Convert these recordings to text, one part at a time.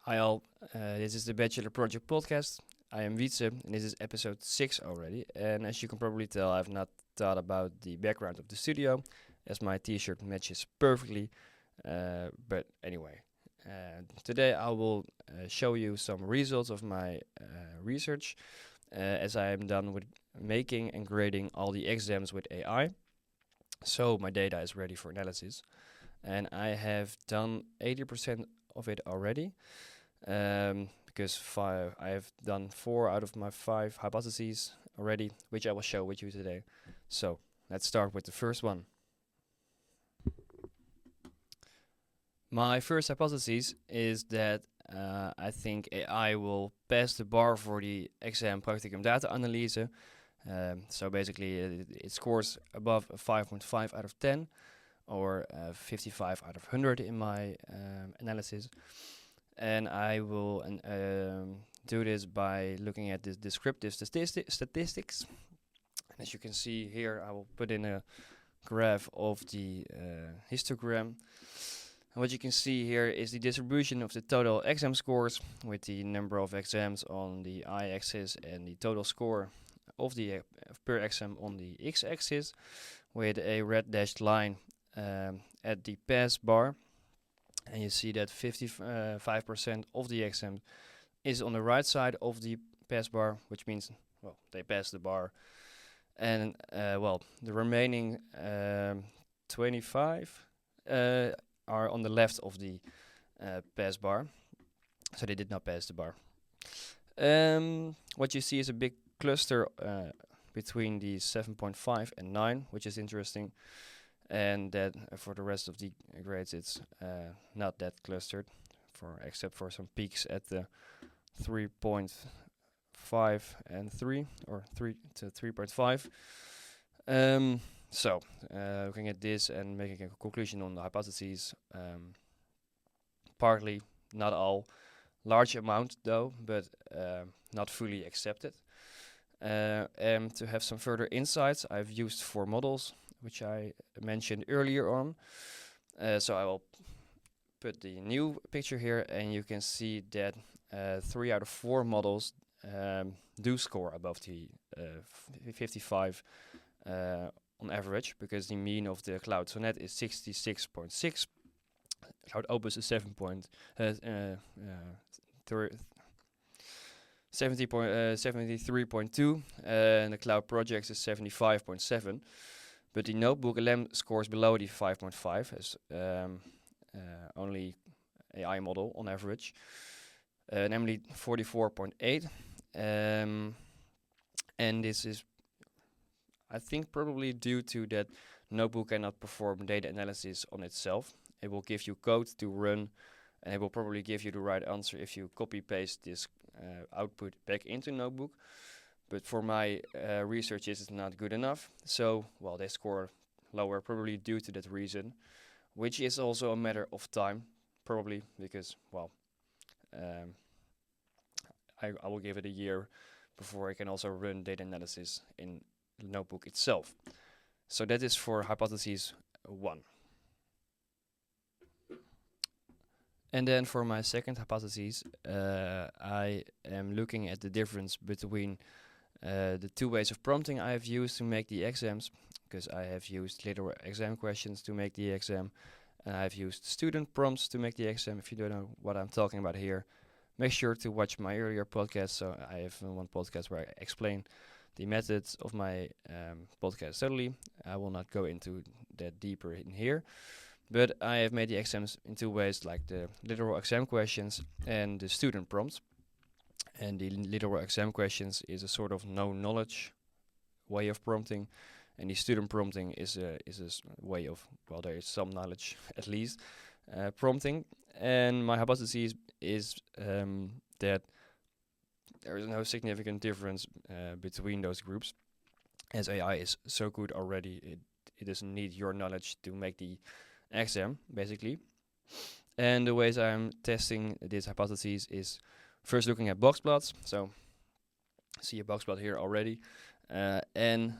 Hi all, this is the Bachelor Project podcast. I am Wietse and this is episode 6 already. And as you can probably tell, I've not thought about the background of the studio as my t-shirt matches perfectly. But anyway, today I will show you some results of my research as I am done with making and grading all the exams with AI. So my data is ready for analysis and I have done 80% of it already. Because I have done 4 out of my 5 hypotheses already, which I will show with you today. So let's start with the first one. My first hypothesis is that I think AI will pass the bar for the exam practicum data analyse. So basically, it scores above a 5.5 out of 10 or 55 out of 100 in my analysis. And I will do this by looking at the descriptive statistics. And as you can see here, I will put in a graph of the histogram. And what you can see here is the distribution of the total exam scores with the number of exams on the y-axis and the total score of the per exam on the x-axis, with a red dashed line at the pass bar. And you see that 55% of the exam is on the right side of the pass bar, which means, well, they pass the bar. And, the remaining 25 are on the left of the pass bar. So they did not pass the bar. What you see is a big cluster between the 7.5 and 9, which is interesting. And that for the rest of the grades it's not that clustered, except for some peaks at the 3.5 and 3, or 3 to 3.5. Looking at this and making a conclusion on the hypotheses, partly, not all, large amount though, but not fully accepted. And to have some further insights, I've used 4 models, which I mentioned earlier on. So I will put the new picture here, and you can see that 3 out of 4 models do score above the 55 on average, because the mean of the Cloud Sonnet is 66.6, Cloud Opus is 73.2, and the Cloud Projects is 75.7. But the Notebook LM scores below the 5.5 as only AI model on average, namely 44.8. And this is, I think, probably due to that Notebook cannot perform data analysis on itself. It will give you code to run, and it will probably give you the right answer if you copy-paste this output back into Notebook. But for my research, this is not good enough. So, well, they score lower, probably due to that reason, which is also a matter of time, probably because, well, I will give it a year before I can also run data analysis in the Notebook itself. So that is for hypothesis 1. And then for my second hypothesis, I am looking at the difference between the 2 ways of prompting I have used to make the exams, because I have used literal exam questions to make the exam, and I have used student prompts to make the exam. If you don't know what I'm talking about here, make sure to watch my earlier podcast. So I have one podcast where I explain the methods of my podcast thoroughly. I will not go into that deeper in here, but I have made the exams in 2 ways, like the literal exam questions and the student prompts. And the literal exam questions is a sort of no knowledge way of prompting, and the student prompting is a way of, well, there is some knowledge at least, prompting. And my hypothesis is that there is no significant difference between those groups, as AI is so good already. It doesn't need your knowledge to make the exam, basically. And the ways I'm testing this hypothesis is first looking at box plots. So see a box plot here already. And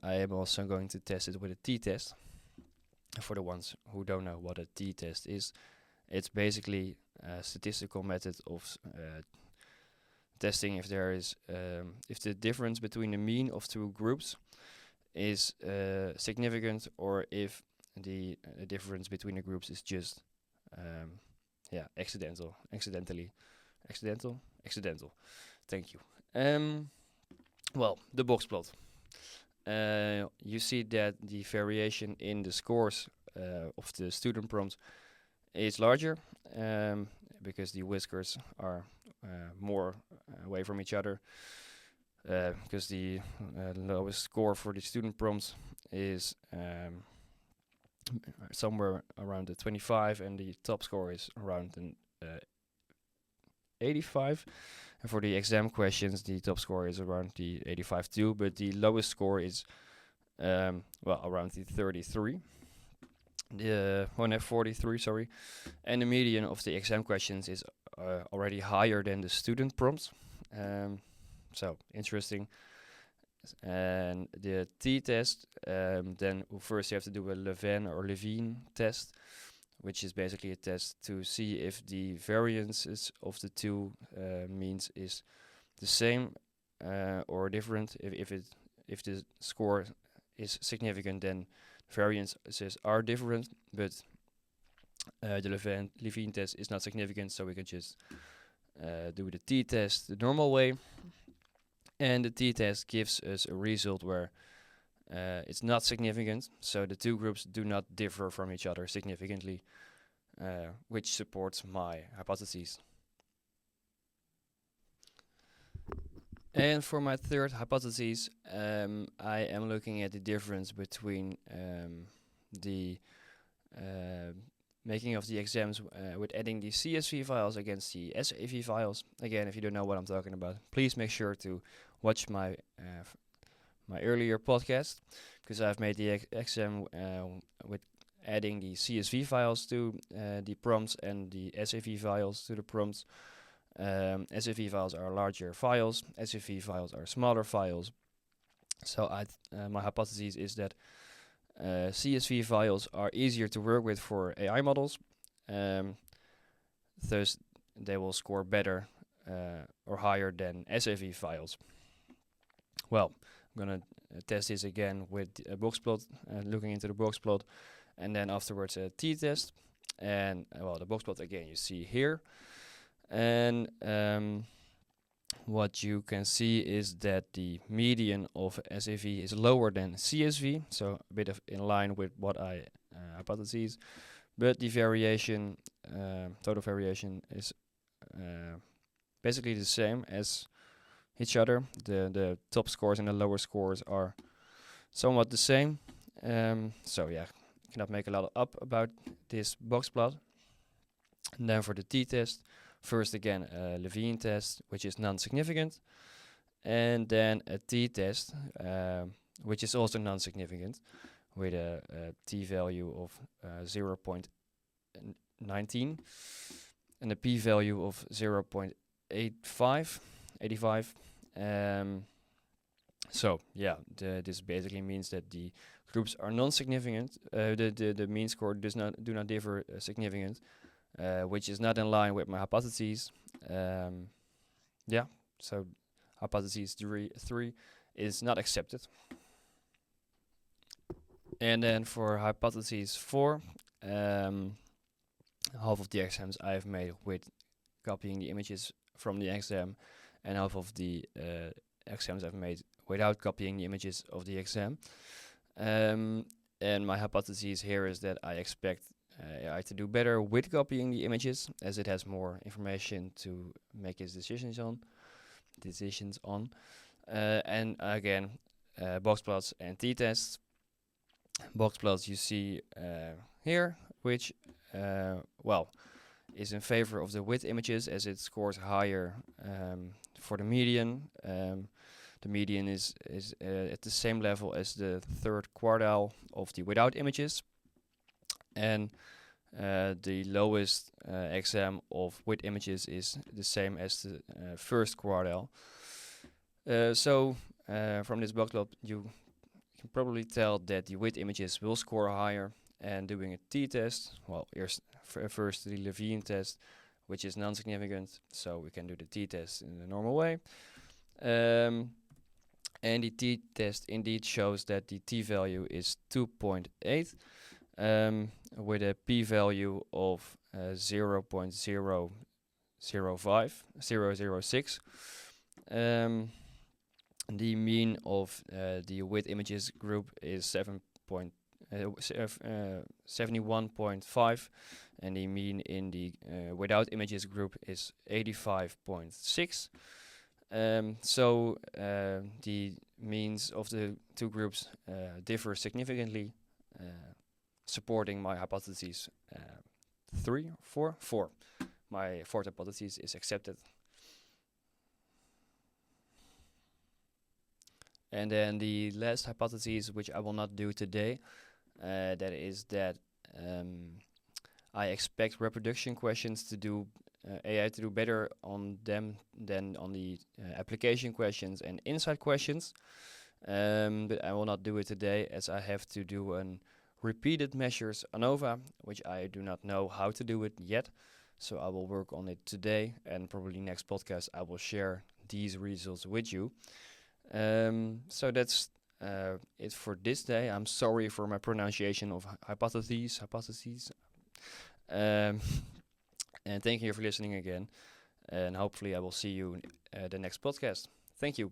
I am also going to test it with a t-test. For the ones who don't know what a t-test is, it's basically statistical method of testing if there is if the difference between the mean of two groups is significant, or if the difference between the groups is just accidental. Thank you. Well, the box plot. You see that the variation in the scores of the student prompt is larger, because the whiskers are more away from each other, because the lowest score for the student prompts is somewhere around the 25, and the top score is around an 85. And for the exam questions, the top score is around the 85 too, but the lowest score is around the 33. The 143, sorry, and the median of the exam questions is already higher than the student prompts. So interesting. And the t-test, then first you have to do a Levene test, which is basically a test to see if the variances of the two means is the same or different. If the score is significant, then variances are different, but the Levene test is not significant, so we can just do the t-test the normal way. And the t-test gives us a result where it's not significant, so the two groups do not differ from each other significantly, which supports my hypotheses. And for my third hypothesis, I am looking at the difference between the making of the exams with adding the CSV files against the SAV files. Again, if you don't know what I'm talking about, please make sure to watch my earlier podcast, because I've made the exam with adding the CSV files to the prompts and the SAV files to the prompts. SAV files are larger files, SAV files are smaller files. So my hypothesis is that CSV files are easier to work with for AI models, thus they will score better or higher than SAV files. Well, I'm gonna test this again with a box plot, looking into the box plot, and then afterwards a t-test. And the box plot again you see here. And what you can see is that the median of SAV is lower than CSV, so a bit of in line with what I hypothesized, but the variation, total variation, is basically the same as each other. The top scores and the lower scores are somewhat the same. So yeah, cannot make a lot up about this box plot. And then for the t-test, first again a Levene test, which is non-significant, and then a t-test, which is also non-significant, with a t-value of 0.19 and a p-value of 0.85. So yeah, this basically means that the groups are non-significant. The mean score do not differ significant, which is not in line with my hypotheses. Yeah, so hypothesis 3 is not accepted. And then for hypothesis 4, half of the exams I've made with copying the images from the exam, and half of the exams I've made without copying the images of the exam. And my hypothesis here is that I expect AI to do better with copying the images, as it has more information to make its decisions on. And again, box plots and t-tests. Box plots you see here, which is in favor of the with images, as it scores higher for the median. The median is at the same level as the third quartile of the without images, and the lowest exam of with images is the same as the first quartile. So from this box plot you can probably tell that the with images will score higher, and doing a t-test, first the Levene test which is non-significant, so we can do the t-test in the normal way. And the t-test indeed shows that the t-value is 2.8 with a p-value of 0.006. The mean of the with images group is 71.5, and the mean in the without images group is 85.6. So the means of the two groups differ significantly, supporting my hypothesis 3, 4, 4. My fourth hypothesis is accepted. And then the last hypothesis, which I will not do today, that is that I expect reproduction questions to do AI to do better on them than on the application questions and insight questions. But I will not do it today, as I have to do an repeated measures ANOVA, which I do not know how to do it yet. So I will work on it today, and probably next podcast I will share these results with you. So that's it for this day. I'm sorry for my pronunciation of hypotheses. And thank you for listening again. And hopefully I will see you in the next podcast. Thank you.